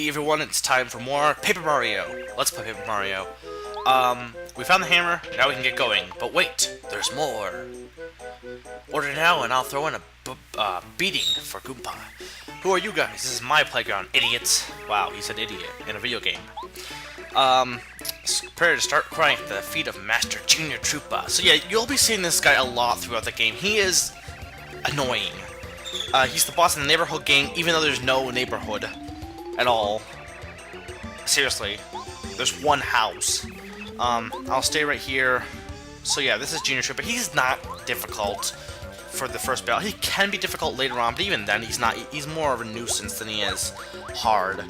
Hey everyone, it's time for more Paper Mario. Let's play Paper Mario. We found the hammer, now we can get going. But wait, there's more. Order now and I'll throw in a beating for Goomba. Who are you guys? This is my playground, idiots. Wow, he said idiot in a video game. Prepare to start crying at the feet of Master Junior Troopa. So yeah, you'll be seeing this guy a lot throughout the game. He is annoying. He's the boss in the neighborhood game, even though there's no neighborhood at all. Seriously, there's one house. I'll stay right here. So yeah, this is Junior Troopa. He's not difficult for the first battle. He can be difficult later on, but even then, he's not. He's more of a nuisance than he is hard.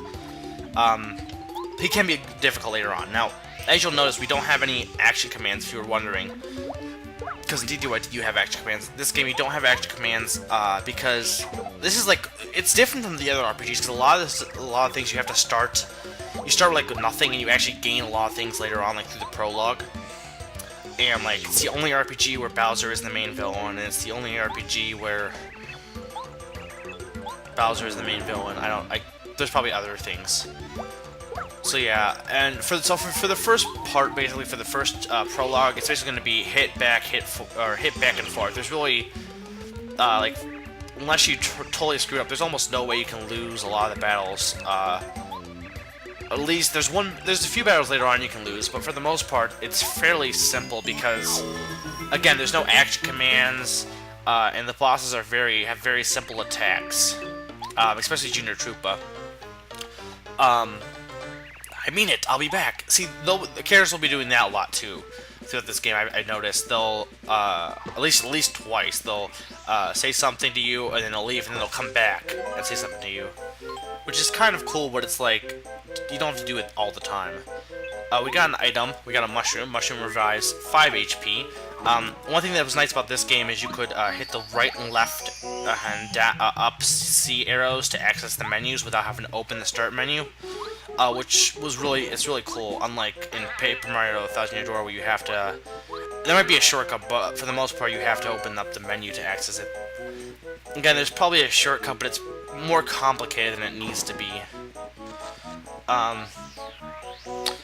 He can be difficult later on. Now, as you'll notice, we don't have any action commands, if you were wondering. Because indeed you have action commands. This game, you don't have action commands, because this is like, it's different from the other RPGs, because a lot of things you have to start, you start like with nothing, and you actually gain a lot of things later on, like through the prologue. And like, it's the only RPG where Bowser is the main villain, and it's the only RPG where Bowser is the main villain. There's probably other things. So yeah, and for the first part, basically for the first prologue, it's basically going to be hit back and forth. There's really like, unless you totally screw up, there's almost no way you can lose a lot of the battles. At least there's a few battles later on you can lose, but for the most part, it's fairly simple because, again, there's no action commands, and the bosses have very simple attacks, especially Junior Troopa. I mean it, I'll be back. See, the characters will be doing that a lot too throughout this game. I noticed they'll at least twice they'll say something to you and then they'll leave and then they'll come back and say something to you, which is kind of cool. But it's like you don't have to do it all the time. We got an item. We got a mushroom. Mushroom revives 5 HP. One thing that was nice about this game is you could hit the right and left and up C arrows to access the menus without having to open the start menu. Which was it's really cool, unlike in Paper Mario 1000 Year Door where you have to, there might be a shortcut, but for the most part you have to open up the menu to access it. Again, there's probably a shortcut, but it's more complicated than it needs to be.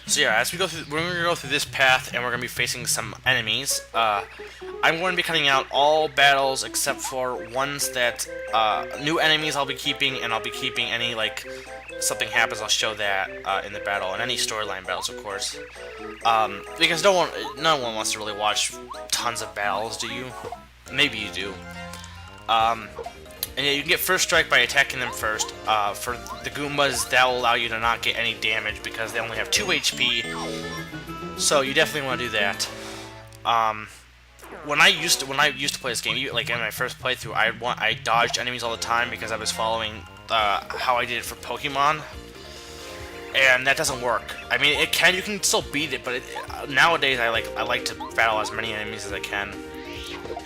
So yeah, as we're going to go through this path, and we're going to be facing some enemies. I'm going to be cutting out all battles except for ones that, new enemies I'll be keeping, and I'll be keeping any, like, something happens, I'll show that in the battle, and any storyline battles, of course. Because no one wants to really watch tons of battles, do you? Maybe you do. And yeah, you can get first strike by attacking them first. For the Goombas, that will allow you to not get any damage because they only have 2 HP. So you definitely want to do that. When I used to play this game, like in my first playthrough, I dodged enemies all the time because I was following how I did it for Pokemon, and that doesn't work. I mean, you can still beat it, but nowadays I like to battle as many enemies as I can.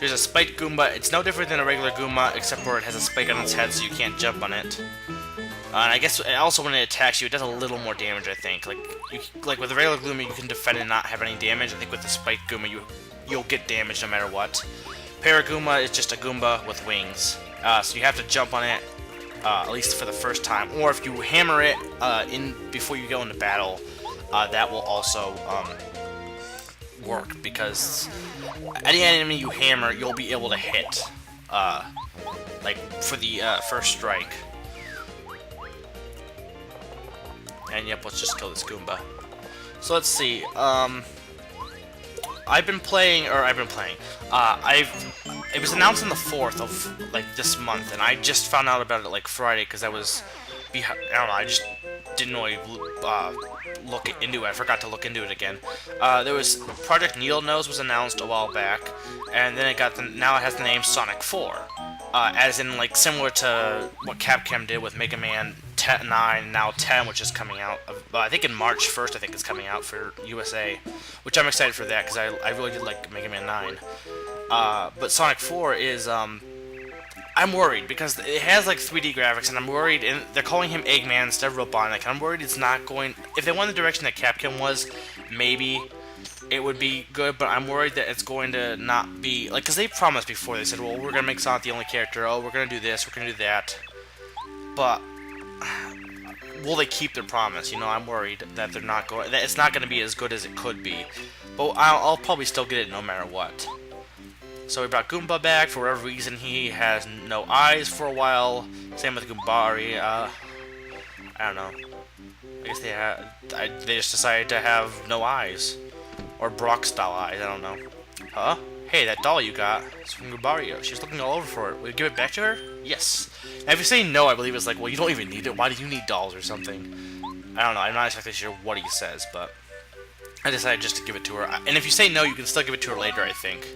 Here's a spiked Goomba. It's no different than a regular Goomba, except for it has a spike on its head, so you can't jump on it. And I guess also when it attacks you, it does a little more damage. I think, like with a regular Goomba, you can defend and not have any damage. I think with the spiked Goomba, you'll get damage no matter what. Paragoomba is just a Goomba with wings, so you have to jump on it at least for the first time. Or if you hammer it before you go into battle, that will also work, because any enemy you hammer, you'll be able to hit, like for the first strike. And yep, let's just kill this Goomba. So let's see. It was announced on the 4th of like this month, and I just found out about it like Friday because I was behind. I don't know. I just didn't really look into it. I forgot to look into it again. There was Project Needle Nose was announced a while back, and then now it has the name Sonic 4, as in like similar to what Capcom did with Mega Man 9, now 10, which is coming out. I think in March 1st. I think it's coming out for USA, which I'm excited for that because I really did like Mega Man 9. But Sonic 4 is I'm worried because it has like 3D graphics, and I'm worried, and they're calling him Eggman instead of Robotnik, and I'm worried it's not going. If they went the direction that Capcom was, maybe it would be good, but I'm worried that it's going to not be like, because they promised before. They said, well, we're gonna make Sonic the only character. Oh, we're gonna do this. We're gonna do that. But will they keep their promise? You know, I'm worried that that it's not going to be as good as it could be. But I'll probably still get it no matter what. So we brought Goomba back. For whatever reason, he has no eyes for a while. Same with Goombari. I don't know. I guess they just decided to have no eyes. Or Brock-style eyes, I don't know. Huh? Hey, that doll you got, it's from Goombario. She's looking all over for it. Will you give it back to her? Yes. Now, if you say no, I believe it's like, well, you don't even need it. Why do you need dolls or something? I don't know. I'm not exactly sure what he says, but I decided just to give it to her. And if you say no, you can still give it to her later, I think.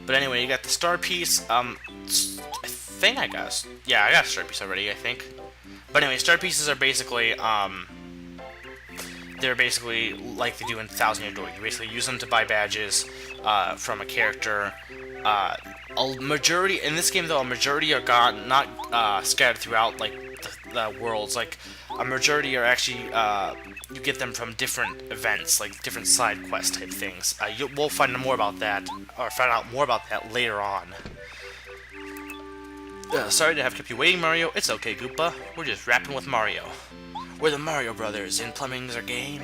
But anyway, you got the star piece. I think I got... Yeah, I got a star piece already, I think. But anyway, star pieces are basically, they're basically like they do in Thousand Year Door. You basically use them to buy badges from a character. A majority in this game, though, a majority are not scattered throughout like the worlds. Like a majority are actually you get them from different events, like different side quest type things. We'll find more about that, or find out more about that later on. Sorry to have kept you waiting, Mario. It's okay, Goomba. We're just rapping with Mario. We're the Mario Brothers, and plumbing's our game.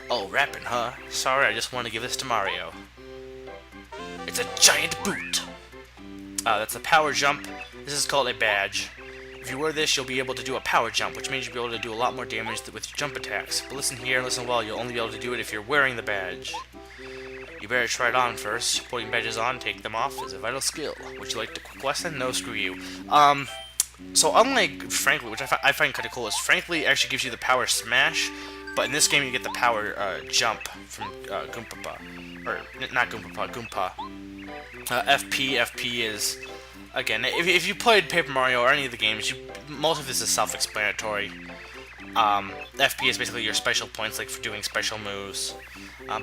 Oh, rapping, huh? Sorry, I just want to give this to Mario. It's a giant boot! That's a power jump. This is called a badge. If you wear this, you'll be able to do a power jump, which means you'll be able to do a lot more damage with your jump attacks. But listen here and listen well, you'll only be able to do it if you're wearing the badge. You better try it on first. Putting badges on, take them off is a vital skill. Would you like the quick lesson? No, screw you. So unlike Frankly, which I find kind of cool, is Frankly actually gives you the power smash, but in this game you get the power jump from Goomba. Or, not Goomba, Goomba. FP is, again, if you played Paper Mario or any of the games, most of this is self-explanatory. FP is basically your special points, like for doing special moves.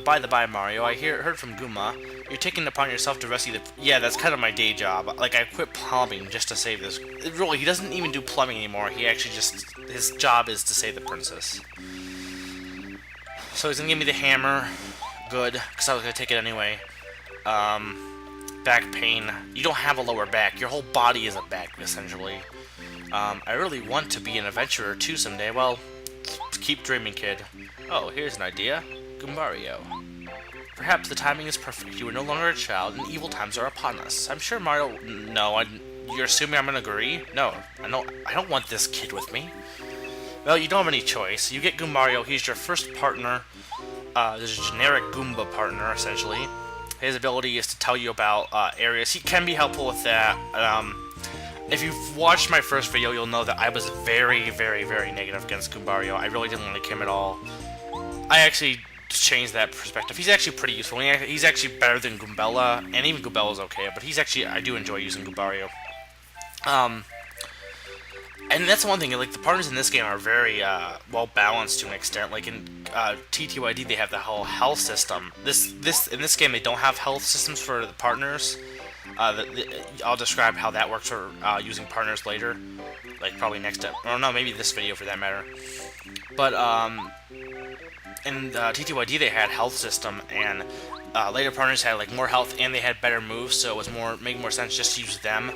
By the by, Mario, I heard from Goomba, you're taking it upon yourself to rescue the... Yeah, that's kind of my day job. Like, I quit plumbing just to save this... Really, he doesn't even do plumbing anymore. He actually just... His job is to save the princess. So he's gonna give me the hammer. Good, because I was gonna take it anyway. Back pain. You don't have a lower back. Your whole body is a back, essentially. I really want to be an adventurer, too, someday. Well, keep dreaming, kid. Oh, here's an idea. Goombario. Perhaps the timing is perfect. You are no longer a child, and evil times are upon us. I'm sure Mario... No, you're assuming I'm gonna agree? No, I don't want this kid with me. Well, you don't have any choice. You get Goombario. He's your first partner. There's a generic Goomba partner, essentially. His ability is to tell you about areas. He can be helpful with that. If you've watched my first video, you'll know that I was very, very, very negative against Goombario. I really didn't like him at all. I actually changed that perspective. He's actually pretty useful. He's actually better than Goombella, and even Goombella's okay, but he's actually... I do enjoy using Goombario. And that's one thing, like, the partners in this game are very, well balanced to an extent. Like, in TTYD, they have the whole health system. In this game, they don't have health systems for the partners. I'll describe how that works for using partners later. Like, probably next step. Or no, maybe this video for that matter. But, in TTYD, they had health system, and later partners had, like, more health, and they had better moves, so it was making more sense just to use them.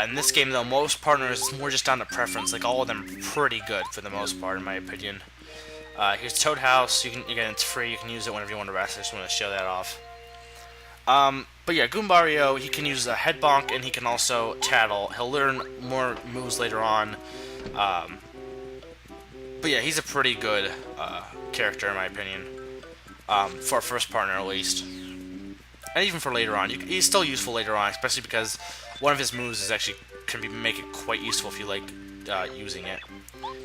In this game, though, most partners, it's more just down to preference. Like, all of them are pretty good, for the most part, in my opinion. Here's Toad House. Again, it's free. You can use it whenever you want to rest. I just want to show that off. But yeah, Goombario, he can use a head bonk, and he can also tattle. He'll learn more moves later on. But yeah, he's a pretty good character, in my opinion. For a first partner, at least. And even for later on. He's still useful later on, especially because one of his moves is actually make it quite useful if you like using it.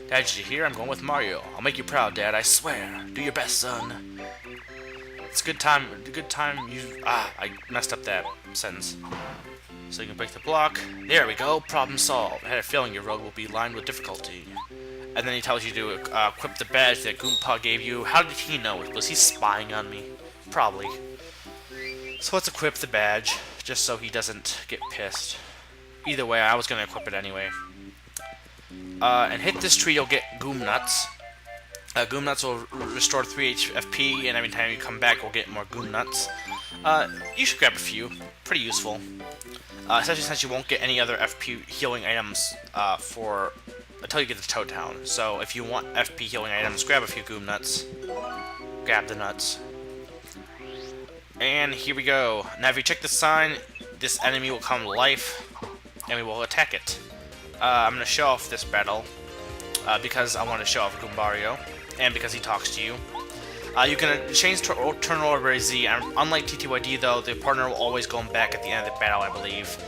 Dad, did you hear? I'm going with Mario. I'll make you proud, Dad, I swear. Do your best, son. It's a good time. I messed up that sentence. So you can break the block. There we go. Problem solved. I had a feeling your road will be lined with difficulty. And then he tells you to equip the badge that Goomba gave you. How did he know it? Was he spying on me? Probably. So let's equip the badge, just so he doesn't get pissed. Either way, I was going to equip it anyway. And hit this tree, you'll get Goom Nuts. Goom Nuts will restore 3 FP, and every time you come back, we'll get more Goom Nuts. You should grab a few. Pretty useful. Especially since you won't get any other FP healing items for until you get to Toad Town. So if you want FP healing items, grab a few Goom nuts. Grab the nuts. And here we go. Now if you check the sign, this enemy will come to life, and we will attack it. I'm going to show off this battle, because I want to show off Goombario, and because he talks to you. You can change turn order Z, and unlike TTYD though, the partner will always go back at the end of the battle, I believe.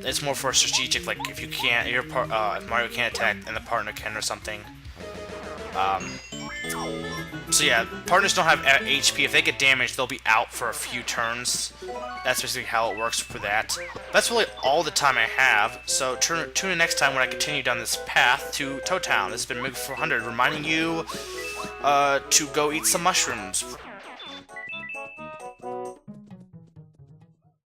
It's more for strategic, like if you can't, if Mario can't attack and the partner can or something. So yeah, partners don't have HP. If they get damaged, they'll be out for a few turns. That's basically how it works for that. That's really all the time I have, so tune in next time when I continue down this path to Toad Town. This has been Mig400 reminding you to go eat some mushrooms.